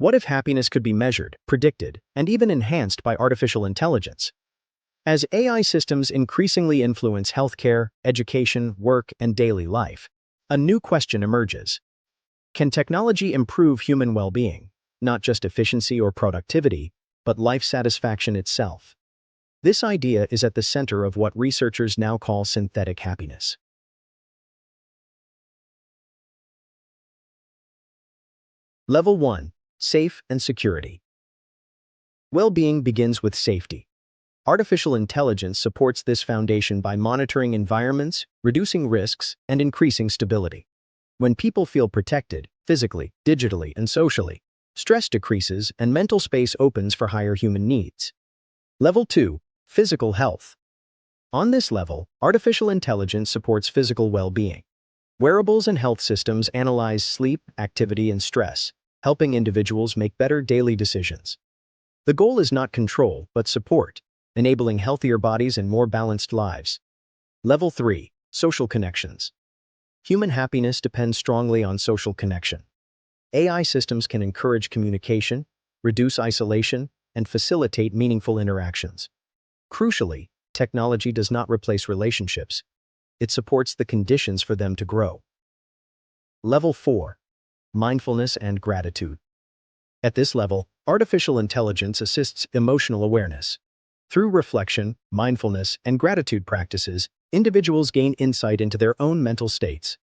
What if happiness could be measured, predicted, and even enhanced by artificial intelligence? As AI systems increasingly influence healthcare, education, work, and daily life, a new question emerges. Can technology improve human well-being, not just efficiency or productivity, but life satisfaction itself? This idea is at the center of what researchers now call synthetic happiness. Level 1. Safe and security. Well-being begins with safety. Artificial intelligence supports this foundation by monitoring environments, reducing risks, and increasing stability. When people feel protected, physically, digitally, and socially, stress decreases and mental space opens for higher human needs. Level 2. Physical health. On this level, artificial intelligence supports physical well-being. Wearables and health systems analyze sleep, activity, and stress, helping individuals make better daily decisions. The goal is not control, but support, enabling healthier bodies and more balanced lives. Level 3. Social connections. Human happiness depends strongly on social connection. AI systems can encourage communication, reduce isolation, and facilitate meaningful interactions. Crucially, technology does not replace relationships. It supports the conditions for them to grow. Level 4. Mindfulness and gratitude. At this level, artificial intelligence assists emotional awareness. Through reflection, mindfulness, and gratitude practices, individuals gain insight into their own mental states.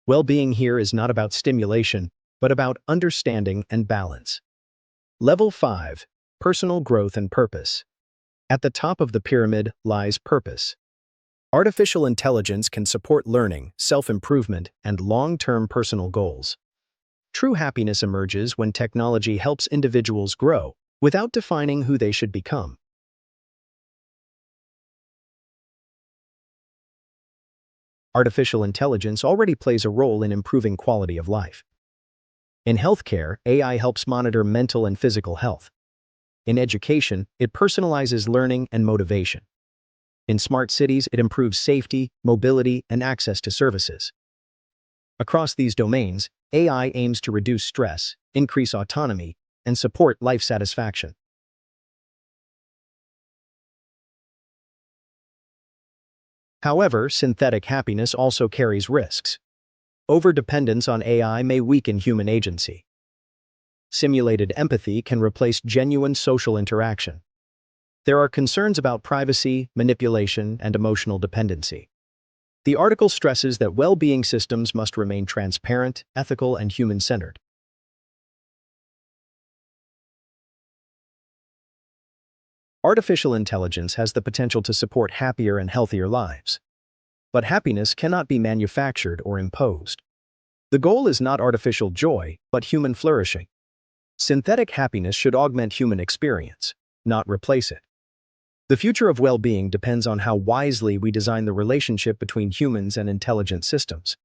Well-being here is not about stimulation, but about understanding and balance. Level 5. Personal growth and purpose. At the top of the pyramid lies purpose. Artificial intelligence can support learning, self-improvement, and long-term personal goals. True happiness emerges when technology helps individuals grow without defining who they should become. Artificial intelligence already plays a role in improving quality of life. In healthcare, AI helps monitor mental and physical health. In education, it personalizes learning and motivation. In smart cities, it improves safety, mobility, and access to services. Across these domains, AI aims to reduce stress, increase autonomy, and support life satisfaction. However, synthetic happiness also carries risks. Overdependence on AI may weaken human agency. Simulated empathy can replace genuine social interaction. There are concerns about privacy, manipulation, and emotional dependency. The article stresses that well-being systems must remain transparent, ethical, and human-centered. Artificial intelligence has the potential to support happier and healthier lives. But happiness cannot be manufactured or imposed. The goal is not artificial joy, but human flourishing. Synthetic happiness should augment human experience, not replace it. The future of well-being depends on how wisely we design the relationship between humans and intelligent systems.